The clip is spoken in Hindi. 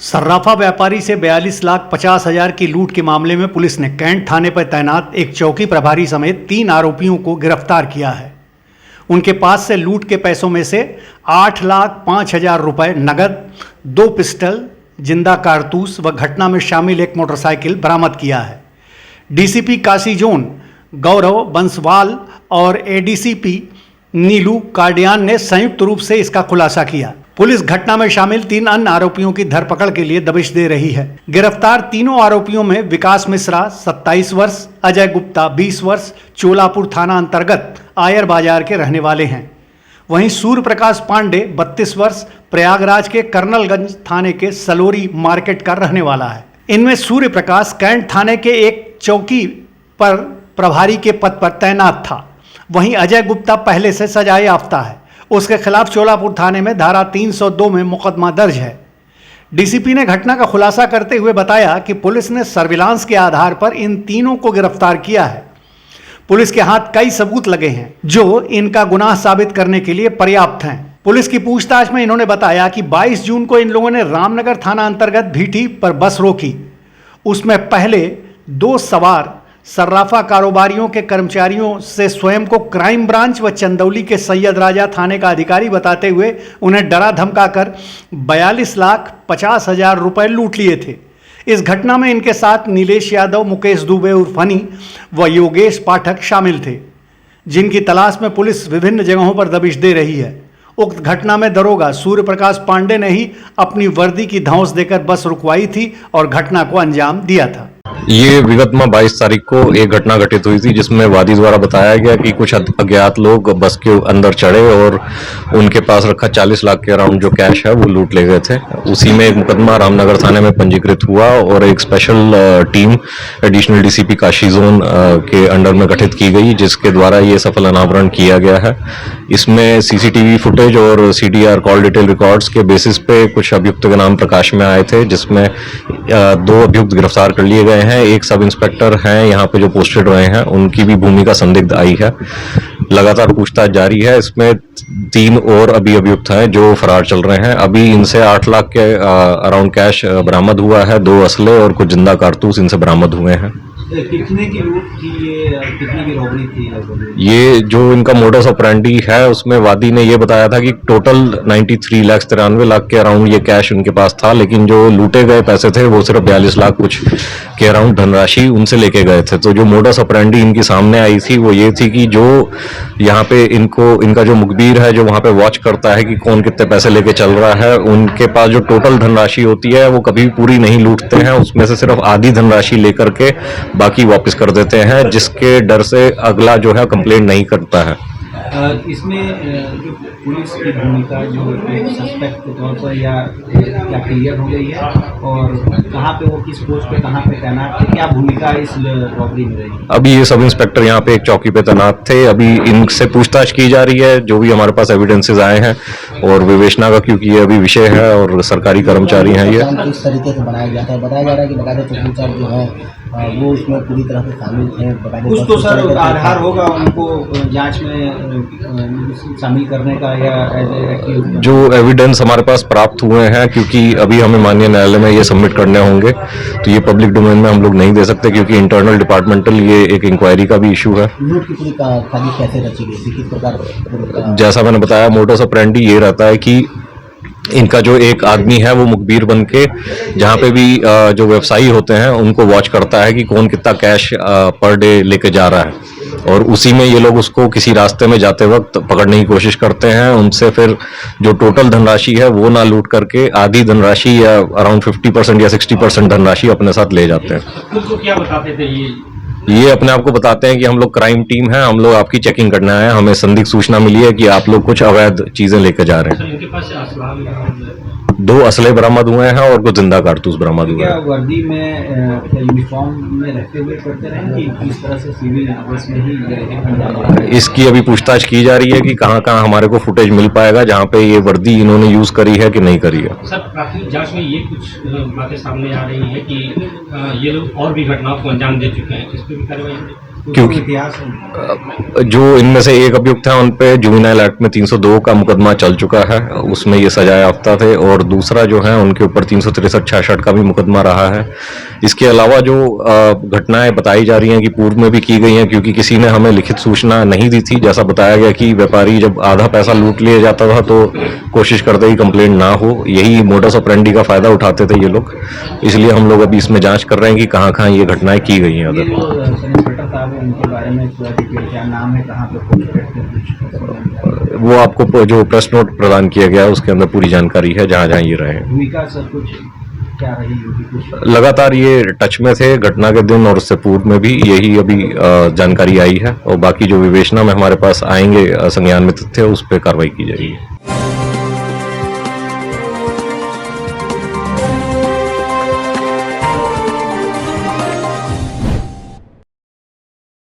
सर्राफा व्यापारी से 42,50,000 की लूट के मामले में पुलिस ने कैंट थाने पर तैनात एक चौकी प्रभारी समेत 3 आरोपियों को गिरफ्तार किया है। उनके पास से लूट के पैसों में से 8,05,000 रुपये नगद, 2 पिस्टल, जिंदा कारतूस व घटना में शामिल एक मोटरसाइकिल बरामद किया है। डीसीपी काशी जोन गौरव बंसवाल और एडीसीपी नीलू कार्डियान ने संयुक्त रूप से इसका खुलासा किया। पुलिस घटना में शामिल 3 अन्य आरोपियों की धरपकड़ के लिए दबिश दे रही है। गिरफ्तार तीनों आरोपियों में विकास मिश्रा 27 वर्ष, अजय गुप्ता 20 वर्ष चोलापुर थाना अंतर्गत आयर बाजार के रहने वाले हैं। वहीं सूर्य प्रकाश पांडे 32 वर्ष प्रयागराज के कर्नलगंज थाने के सलोरी मार्केट का रहने वाला है। इनमें सूर्य प्रकाश कैंट थाने के एक चौकी पर प्रभारी के पद पर तैनात था। वहीं अजय गुप्ता पहले से सजा याफ्ता है। उसके खिलाफ चोलापुर थाने में धारा 302 में मुकदमा दर्ज है। डीसीपी ने घटना का खुलासा करते हुए बताया कि पुलिस ने सर्विलांस के आधार पर इन तीनों को गिरफ्तार किया है। पुलिस के हाथ कई सबूत लगे हैं जो इनका गुनाह साबित करने के लिए पर्याप्त हैं। पुलिस की पूछताछ में इन्होंने बताया कि 22 जून को इन लोगों ने रामनगर थाना अंतर्गत भीटी पर बस रोकी। उसमें पहले 2 सवार सर्राफा कारोबारियों के कर्मचारियों से स्वयं को क्राइम ब्रांच व चंदौली के सैयद राजा थाने का अधिकारी बताते हुए उन्हें डरा धमकाकर 42,50,000 रुपये लूट लिए थे। इस घटना में इनके साथ नीलेश यादव, मुकेश दुबे उर्फ हनी व योगेश पाठक शामिल थे, जिनकी तलाश में पुलिस विभिन्न जगहों पर दबिश दे रही है। उक्त घटना में दरोगा सूर्य प्रकाश पांडे ने ही अपनी वर्दी की धौंस देकर बस रुकवाई थी और घटना को अंजाम दिया था। ये विगत में 22 तारीख को एक घटना घटित हुई थी जिसमें वादी द्वारा बताया गया कि कुछ अज्ञात लोग बस के अंदर चढ़े और उनके पास रखा 40 लाख के अराउंड जो कैश है वो लूट ले गए थे। उसी में एक मुकदमा रामनगर थाने में पंजीकृत हुआ और एक special team additional DCP Kashi zone के अंडर में गठित की गई, जिसके द्वारा ये सफल अनावरण किया गया है। इसमें सीसीटीवी फुटेज और सीडीआर कॉल डिटेल रिकॉर्ड्स के बेसिस पे कुछ अभियुक्त के नाम प्रकाश में आए थे, जिसमें 2 अभियुक्त गिरफ्तार कर लिए गए हैं। एक सब इंस्पेक्टर हैं यहाँ पे जो पोस्टेड रहे हैं, उनकी भी भूमिका संदिग्ध आई है। लगातार पूछताछ जारी है। इसमें 3 और अभी अभियुक्त हैं जो फरार चल रहे हैं। अभी इनसे 8 लाख के अराउंड कैश बरामद हुआ है, 2 असले और कुछ जिंदा कारतूस इनसे बरामद हुए हैं। कितने की लूट थी ये, कितने की रॉबरी थी? ये जो इनका मोडस ऑपरेंडी है उसमें वादी ने ये बताया था कि टोटल 93,93 लाख के अराउंड ये कैश उनके पास था, लेकिन जो लूटे गए पैसे थे वो सिर्फ 42 लाख कुछ के अराउंड धनराशि उनसे लेके गए थे। तो जो मोडस ऑपरेंडी इनकी सामने आई थी वो ये थी कि जो यहाँ पे इनका जो मुखबिर है जो वहाँ पे वॉच करता है कि कौन कितने पैसे लेके चल रहा है, उनके पास जो टोटल धनराशि होती है वो कभी पूरी नहीं लूटते हैं। उसमें से सिर्फ आधी धनराशि लेकर के बाकी वापस कर देते हैं, जिसके डर से अगला जो है कंप्लेंट नहीं करता है। इसमें जो पुलिस की भूमिका जो एक सस्पेक्ट के तौर पर या क्या क्लियर हो गई है, और कहाँ पे वो किस पोस्ट पे कहाँ पे तैनात थे, क्या भूमिका इस रॉबरी में रही? अभी ये सब इंस्पेक्टर यहाँ पे एक चौकी पे तैनात थे। अभी इनसे पूछताछ की जा रही है, जो भी हमारे पास एविडेंसेस आए हैं और विवेचना का, क्योंकि ये अभी विषय है और सरकारी कर्मचारी हैं। ये किस तरीके से बनाया जाता है? बताया जा रहा है कि बकायदा चौकीदार जो है वो उसमें पूरी तरह से शामिल थे। कुछ तो सर आधार होगा उनको जांच में शामिल करने का, या जो एविडेंस हमारे पास प्राप्त हुए हैं, क्योंकि अभी हमें माननीय न्यायालय में ये सबमिट करने होंगे, तो ये पब्लिक डोमेन में हम लोग नहीं दे सकते क्योंकि इंटरनल डिपार्टमेंटल ये एक इंक्वायरी का भी इशू है। लूट की पूरी साजिश कैसे रची गई थी, किस प्रकार? जैसा मैंने बताया, मोडस ऑपरेंडी ये रहता है कि इनका जो एक आदमी है वो मुखबिर बन के जहाँ पे भी जो व्यवसायी होते हैं उनको वॉच करता है कि कौन कितना कैश पर डे लेके जा रहा है, और उसी में ये लोग उसको किसी रास्ते में जाते वक्त पकड़ने की कोशिश करते हैं। उनसे फिर जो टोटल धनराशि है वो ना लूट करके आधी धनराशि या अराउंड 50% या 60% धनराशि अपने साथ ले जाते हैं। तो क्या बताते थे ये अपने आप को बताते हैं कि हम लोग क्राइम टीम है, हम लोग आपकी चेकिंग करने आए हैं, हमें संदिग्ध सूचना मिली है कि आप लोग कुछ अवैध चीजें लेकर जा रहे हैं। इनके पास 2 असले बरामद हुए हैं और कुछ जिंदा कारतूस बरामद हुए हैं। क्या वर्दी में यूनिफॉर्म में रहते हुए करते रहे कि किस तरह से सिविल ड्रेस में ही? इसकी अभी पूछताछ की जा रही है कि कहाँ कहाँ हमारे को फुटेज मिल पाएगा जहाँ पे ये वर्दी इन्होंने यूज करी है कि नहीं करी है। सर, प्राथमिक जांच में ये कुछ बातें सामने आ रही है कि ये लोग और भी घटनाओं को अंजाम दे चुके हैं, इस पर भी कार्रवाई? क्योंकि इतिहास है। जो इनमें से एक अभियुक्त है उन पे जुवेनाइल एक्ट में 302 का मुकदमा चल चुका है, उसमें ये सजा याफ्ता थे, और दूसरा जो है उनके ऊपर 363-66 का भी मुकदमा रहा है। इसके अलावा जो घटनाएं बताई जा रही हैं कि पूर्व में भी की गई हैं, क्योंकि किसी ने हमें लिखित सूचना नहीं दी थी। जैसा बताया गया कि व्यापारी जब आधा पैसा लूट लिया जाता था तो कोशिश करते ही कंप्लेंट ना हो, यही मोडस ऑपरेंडी का फायदा उठाते थे ये लोग। इसलिए हम लोग अभी इसमें जांच कर रहे हैं कि कहाँ कहाँ ये घटनाएं की गई हैं ये उधर। जो सेलिब्रेटर साहब है उनके बारे में थोड़ा डिटेल, क्या नाम है, कहाँ पे पोस्ट करते हैं, कुछ वो आपको जो प्रेस नोट प्रदान किया गया है उसके अंदर पूरी जानकारी है जहाँ जहाँ ये रहे हैं। भूमिका सर कुछ क्या रही होगी कुछ? लगातार ये टच में थे घटना के दिन, और उससे पूर्व में भी यही अभी जानकारी आई है, और बाकी जो विवेचना में हमारे पास आएंगे संज्ञान में तथ्य उस पर कार्रवाई की जाएगी।